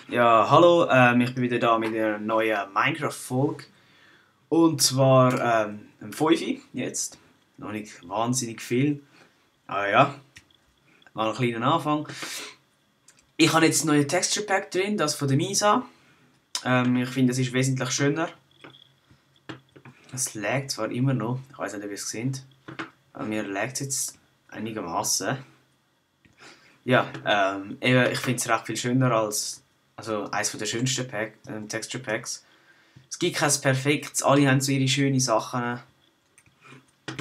Ja, hallo, ich bin wieder da mit einer neuen Minecraft-Folge. Und zwar ein 5 jetzt. Noch nicht wahnsinnig viel. Aber ja, mal einen kleinen Anfang. Ich habe jetzt ein neues Texture Pack drin, das von der Misa. Ich finde, es ist wesentlich schöner. Es laggt zwar immer noch, ich weiß nicht, ob ihr es seht. Aber mir laggt es jetzt einigermaßen. Ja, eben, ich finde es recht viel schöner als eines der schönsten Texture Packs. Es gibt kein perfektes, alle haben so ihre schönen Sachen.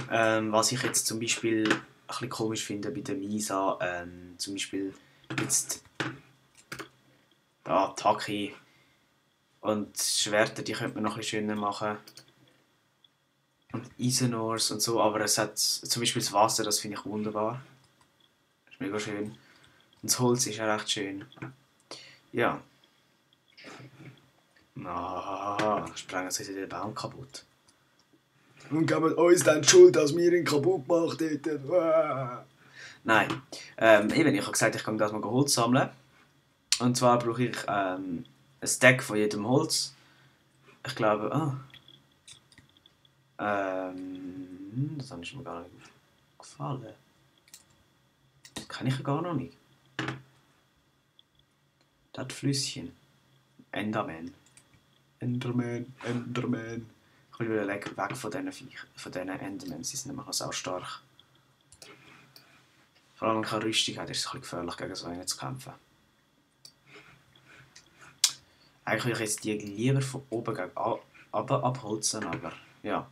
Was ich jetzt zum Beispiel ein bisschen komisch finde bei der Misa, zum Beispiel jetzt da Taki und Schwerter, die könnte man noch ein bisschen schöner machen. Und Eisenors und so, aber es hat zum Beispiel das Wasser, das finde ich wunderbar. Das ist mega schön. Und das Holz ist ja recht schön. Ja. Sprengen sie den Baum kaputt. Und geben uns dann die Schuld, dass wir ihn kaputt gemacht hätten. Nein. Eben, ich habe gesagt, ich kann das mal Holz sammeln. Und zwar brauche ich ein Stack von jedem Holz. Ich glaube, das ist mir gar nicht gefallen. Das kann ich ja gar noch nicht. Das Flüsschen. Enderman. Enderman. Ich will wieder weg von diesen Endermen. Sie sind nämlich auch sehr stark. Vor allem, wenn man keine Rüstung hat, ist es ein bisschen gefährlich, gegen so einen zu kämpfen. Eigentlich will ich jetzt die lieber von oben gegen abholzen, aber ja.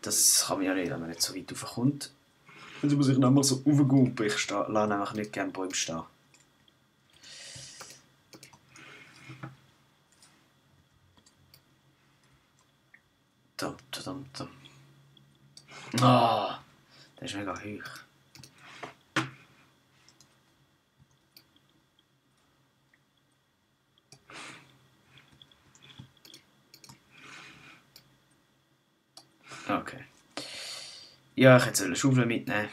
Das kann man ja nicht, wenn man nicht so weit raufkommt. Jetzt muss ich nämlich so raufgumpen. Ich lasse nämlich nicht gerne Bäume stehen. Ah, das ist mega hoch. Okay. Ja, ich hätte eine Schaufel mitnehmen.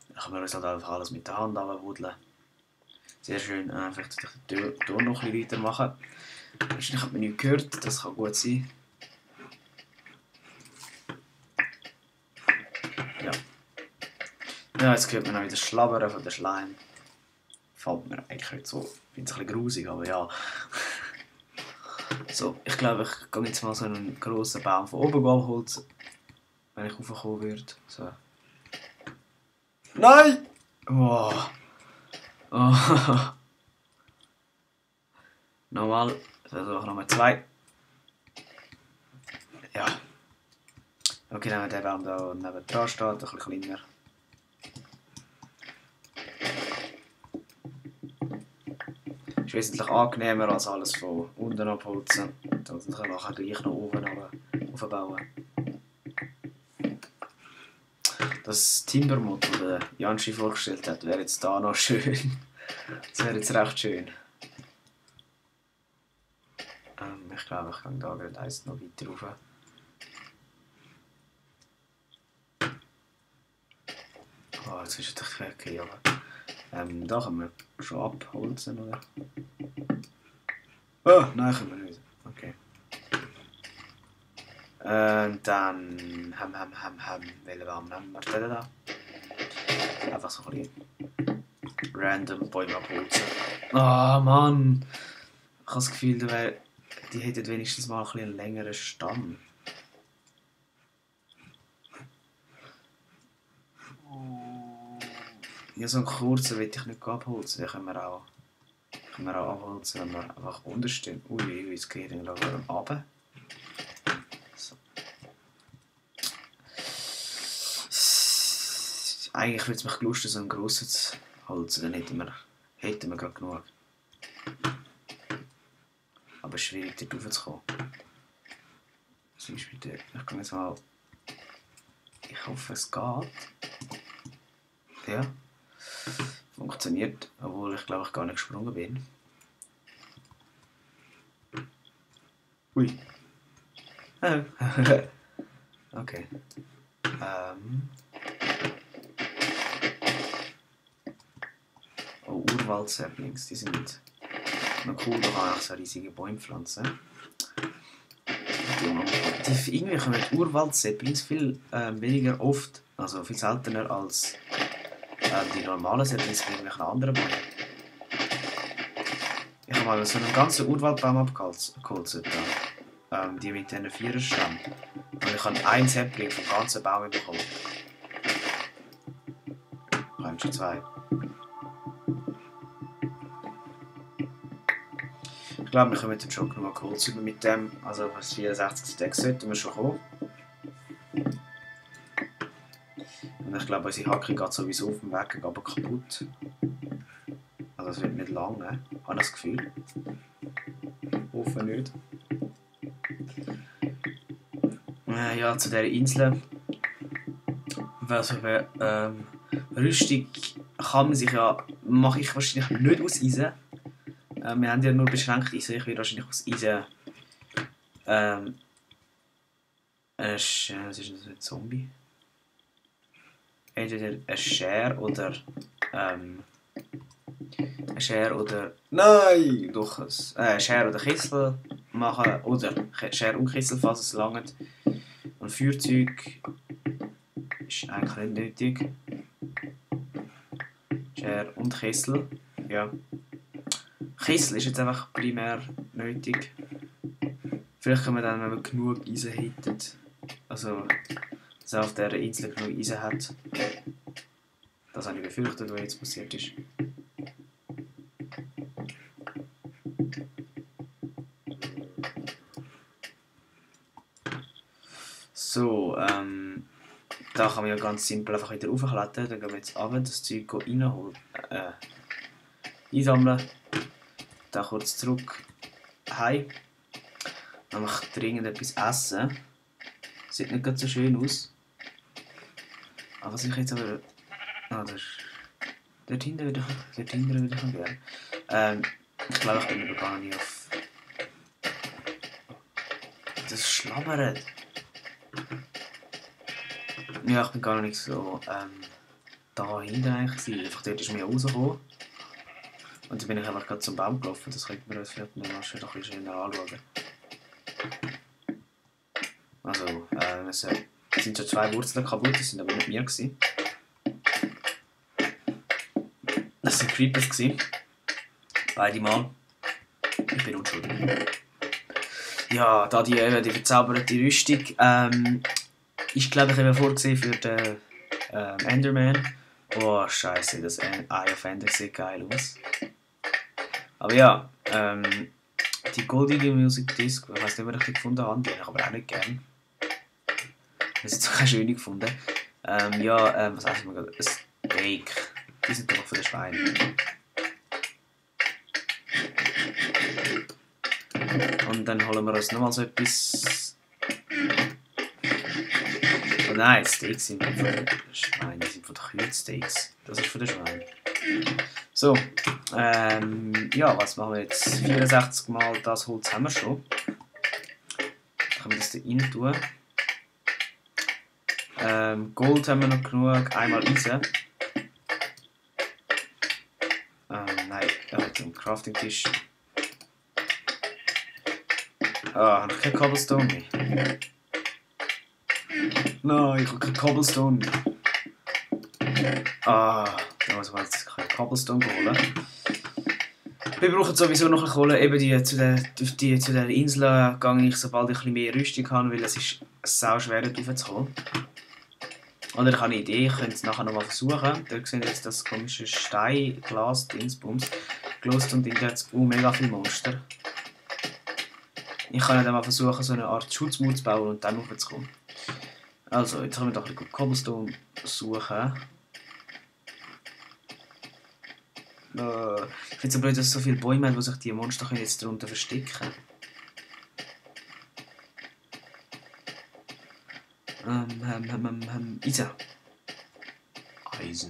Dann kann man uns halt einfach alles mit der Hand abwudeln. Sehr schön. Vielleicht sollte ich den Ton noch ein bisschen weitermachen. Wahrscheinlich hat man nichts gehört, das kann gut sein. Ja. Ja, jetzt hört man auch wieder das Schlabbern von der Schleim. Fällt mir eigentlich nicht so. Ich finde es ein bisschen grusig, aber ja. So, ich glaube, ich gehe jetzt mal so einen grossen Baum von oben abholzen. Wenn ich raufkommen würde. So. Nein! Oh. Oh. Nochmal. Versuch Nummer 2. Ja. Okay, nehmen wir den Baum da neben dran steht, ein bisschen kleiner. Ist wesentlich angenehmer als alles von unten abholzen. Dann kann ich nachher gleich noch oben aufbauen. Das Timbermod, das der Janschi vorgestellt hat, wäre jetzt da noch schön. Das wäre jetzt recht schön. Ich glaube, ich kann da gerade eins noch weiter rauf. Oh, jetzt ist es echt weg, aber da können wir schon abholzen, oder? Oh, nein, können wir nicht. Okay. Dann welchen Baum nehmen wir den da? Einfach so ein bisschen random Bäume abholzen. Ah, Mann! Ich habe das Gefühl, die hätten wenigstens mal ein bisschen einen längeren Stamm. Ja, so einen kurzen will ich nicht abholzen. Den können wir auch abholzen, wenn wir einfach unterstehen. Ui, jetzt geht er gerade runter. So. Eigentlich würde es mich gelusten, so einen grossen zu holzen. Dann hätten wir gerade genug. Aber es ist schwierig, dort raufzukommen. Zum Beispiel dort. Ich kann jetzt mal... Ich hoffe, es geht. Ja. Funktioniert, obwohl ich glaube ich gar nicht gesprungen bin. Ui. Okay. Oh, Urwald-Saplings. Die sind noch cool, da kann ich so riesige Bäume pflanzen. Irgendwie kommen Urwald-Saplings viel weniger oft, also viel seltener als die normalen Saplings von irgendwelchen anderen Bäumen. Ich habe mal so einen ganzen Urwaldbaum abgeholzt, die mit diesen 4er-Stämmen. Und ich habe einen Sapling vom ganzen Baum bekommen. Ich habe schon 2. Ich glaube, wir kommen jetzt schon genug Holz über mit dem. Also das 64. Deck sollten wir schon kommen. Und ich glaube, unsere Hacke geht sowieso auf dem Weg aber kaputt. Also es wird nicht lang, ne? Habe ich das Gefühl. Hoffe nicht. Ja, zu dieser Insel. Also, Rüstung kann man sich ja, mache ich wahrscheinlich nicht aus Eisen. Wir haben ja nur beschränkt Eisen. Ich will wahrscheinlich aus Eisen. Was ist das, ein Zombie? Entweder ein Share oder. Ein Share oder. Nein! Doch ein Share oder Kessel machen. Oder Share und Kessel, falls es langt. Und Feuerzeug ist eigentlich nicht nötig. Share und Kessel. Ja. Kessel ist jetzt einfach primär nötig. Vielleicht können wir dann, wenn wir genug Eisen hätten, also dass er auf dieser Insel genug Eisen hat. Das habe ich befürchtet, was jetzt passiert ist. So, da kann man ja ganz simpel einfach wieder raufklettern. Dann gehen wir jetzt runter, das Zeug reinholen, einsammeln. Dann kurz zurück heim. Nämlich dringend etwas essen. Sieht nicht ganz so schön aus. Aber was ich jetzt aber... dort hinten würde ich gerne. Ich glaube, ich bin aber gar nicht auf... Das schlabbert. Ja, ich bin gar nicht so da hinten eigentlich gewesen. Einfach dort ist mir rausgekommen. Und dann bin ich einfach gerade zum Baum gelaufen. Das könnte man uns vielleicht noch ein bisschen schöner anschauen. Also, es sind schon 2 Wurzeln kaputt, das sind aber nicht mir gewesen. Das sind Creepers gewesen. Beide Mal. Ich bin unschuldig. Ja, da die verzauberte Rüstung. Ich glaube, ich habe vorgesehen für den Enderman. Oh, scheiße, das Eye of Ender sieht geil aus. Aber ja, die goldige Music Disc, ich weiß nicht, ob ich die gefunden habe, die habe ich aber auch nicht gern. Das ist jetzt keine schöne gefunden. Was heißt man gerade? Ein Steak. Die sind doch von den Schweinen. Und dann holen wir uns nochmal so etwas. Oh nein, Steaks sind von den Schweinen, die sind von den Kühlsteaks. Das ist von den Schweinen. So, ja, was machen wir jetzt? 64 Mal das Holz haben wir schon. Dann können wir das da rein tun. Gold haben wir noch genug, einmal Eisen. Nein, zum Crafting-Tisch. Habe ich keinen Cobblestone mehr? Nein, ich habe keinen Cobblestone mehr. Da muss man jetzt keinen Cobblestone holen. Wir brauchen sowieso noch eine Kohle. Eben zu der Insel gehe ich, sobald ich ein bisschen mehr Rüstung habe, weil es ist sau schwer, dort raufzukommen. Oder ich habe eine Idee, ich könnte es nachher nochmal versuchen. Dort sehen jetzt das komische Steinglas, Dingsbums, gelost und da hat es mega viele Monster. Ich kann dann mal versuchen, so eine Art Schutzmauer zu bauen und dann hochzukommen. Also, jetzt können wir doch ein bisschen Cobblestone suchen. Ich finde es so blöd, dass es so viele Bäume haben, wo sich die Monster jetzt darunter verstecken können.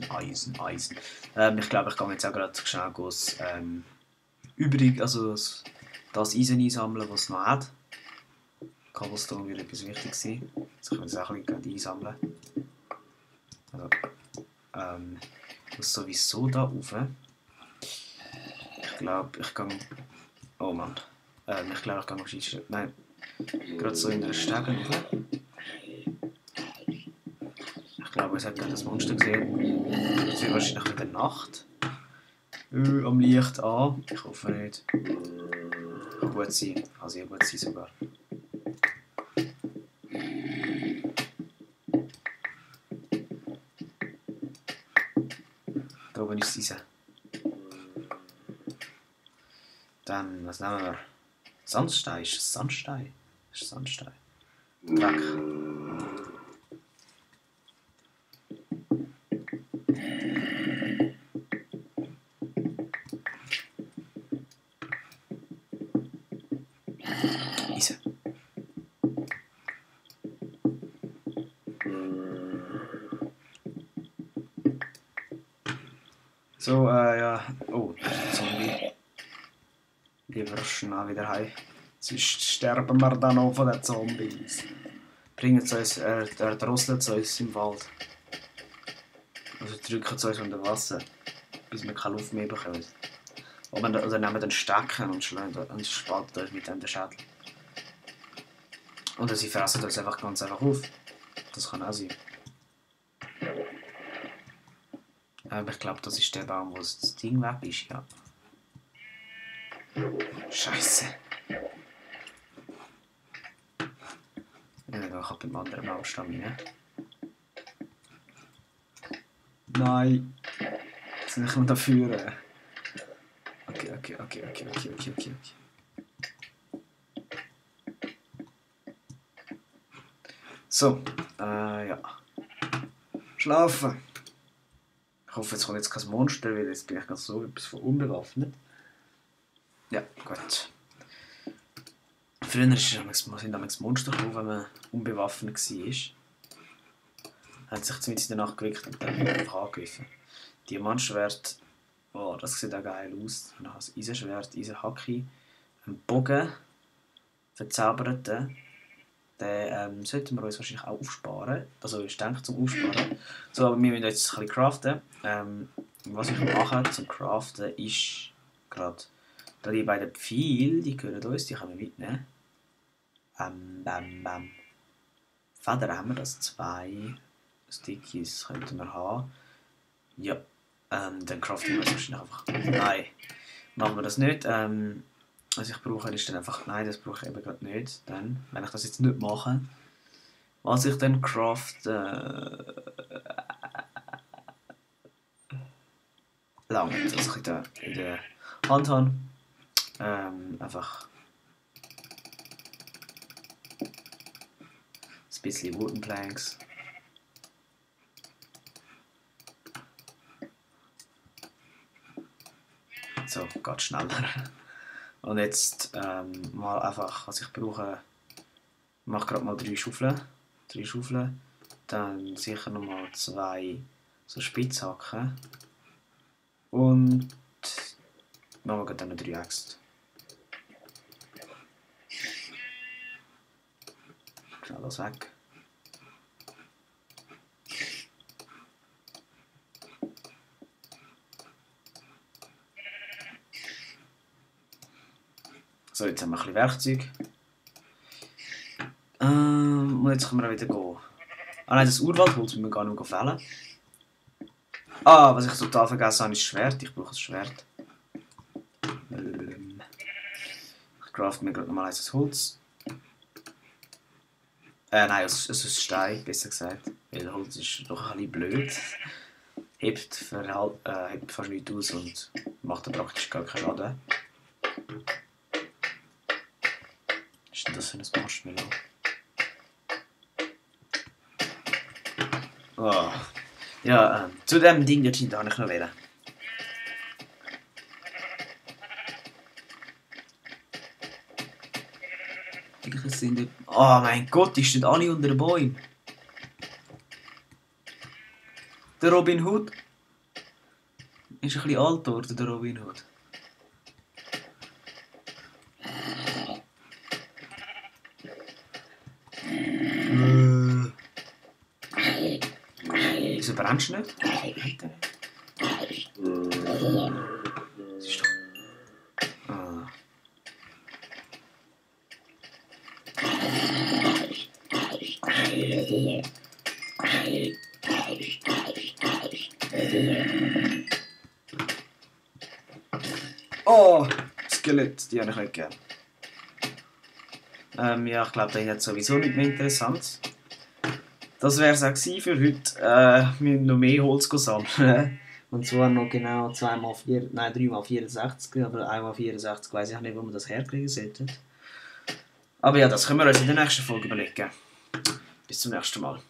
Eisen. Ich glaube, ich gehe jetzt auch gerade schnell übrig, also das Eisen einsammeln, was es noch hat. Cobblestone wird etwas wichtig sein. Jetzt können wir das auch ein bisschen einsammeln. Also, das sowieso da rauf. glaube, ich gehe... Oh Mann. Ich glaube, ich gehe auf Schießschritt. Nein. Gerade so in der Stege rauf. Ich glaube, es hat gerade das Monster gesehen. Es wird wahrscheinlich in der Nacht. Am Licht an. Ich hoffe nicht. Kann gut sein. Kann sehr gut sein sogar. Da oben ist diese. Dann, was nehmen wir? Sandstein. Ist es Sandstein? Ist es Sandstein? Dreck. Eisen. So, ja. Oh, das ist ein Zombie. Lieber schnell wieder heim. Sonst sterben wir dann auch von den Zombies. Bringen sie uns, drosseln sie uns im Wald. Also drücken sie uns unter Wasser, bis wir keine Luft mehr bekommen. Oder nehmen den Stecken und spalten uns mit dem den Schädel. Oder sie fressen uns einfach ganz einfach auf. Das kann auch sein. Aber ich glaube, das ist der Baum, wo das Ding weg ist, ja. Scheiße. Ja, ich habe beim anderen Baumstamm rein. Nein. Jetzt nicht mehr dafür. Okay. So, ja. Schlafen. Ich hoffe, jetzt kommt jetzt kein Monster, weil jetzt bin ich ganz so etwas von unbewaffnet. Ja, gut. Früher sind damals Monster gekommen, wenn man unbewaffnet war. Hat sich in der Nacht geweckt und dann einfach angegriffen. Diamantschwert, oh, das sieht auch geil aus. Dann habe ich ein Eisenschwert, Eisenhacke, einen Bogen, verzauberten. Den sollten wir uns wahrscheinlich auch aufsparen. Also ich denke zum Aufsparen. So, aber wir müssen jetzt ein bisschen craften. Was ich mache zum Craften ist gerade da die beiden Pfeile, die gehören uns, die können wir mitnehmen. Federn haben wir das, 2 Stickies könnten wir haben. Ja, dann craften wir das wahrscheinlich einfach. Nein, machen wir das nicht. Was ich brauche ist dann einfach, nein, das brauche ich eben gerade nicht. Dann, wenn ich das jetzt nicht mache, was ich dann crafte, lange, dass ich in der Hand habe. Einfach ein bisschen Wooden Planks. So, geht schneller. Und jetzt mal einfach, was ich brauche, ich mache gerade mal 3 Schaufeln. 3 Schaufeln. Dann sicher nochmal 2 so Spitzhacken. Und machen wir dann 3 Äxte. Schnell das weg. So, jetzt haben wir ein bisschen Werkzeug. Und jetzt können wir auch wieder gehen. Ah nein, das Urwaldholz müssen wir gar nicht fällen. Ah, was ich total vergessen habe, ist das Schwert. Ich brauche ein Schwert. Ich crafte mir gerade nochmal ein Holz. Nein, es ist Stein, besser gesagt. Weil Holz ist doch ein bisschen blöd. Hebt fast nichts aus und macht dann praktisch gar keinen Schaden. Was ist denn das für ein Marshmallow? Oh. Ja, zu dem Ding dort hinten habe ich noch wählen. Oh mein Gott, die stehen alle unter den Bäumen. Der Robin Hood ist ein bisschen alt geworden, der Robin Hood. Wieso brennst du nicht? Das ist doch... Oh, Skelett, die habe ich nicht gern. Ja, ich glaube, das ist jetzt sowieso nicht mehr interessant. Das wäre es auch gewesen für heute. Wir müssen noch mehr Holz sammeln. Und zwar noch genau 3x64, aber 1x64 weiß ich nicht, wo man das herkriegen sollte. Aber ja, das können wir uns in der nächsten Folge überlegen. Bis zum nächsten Mal.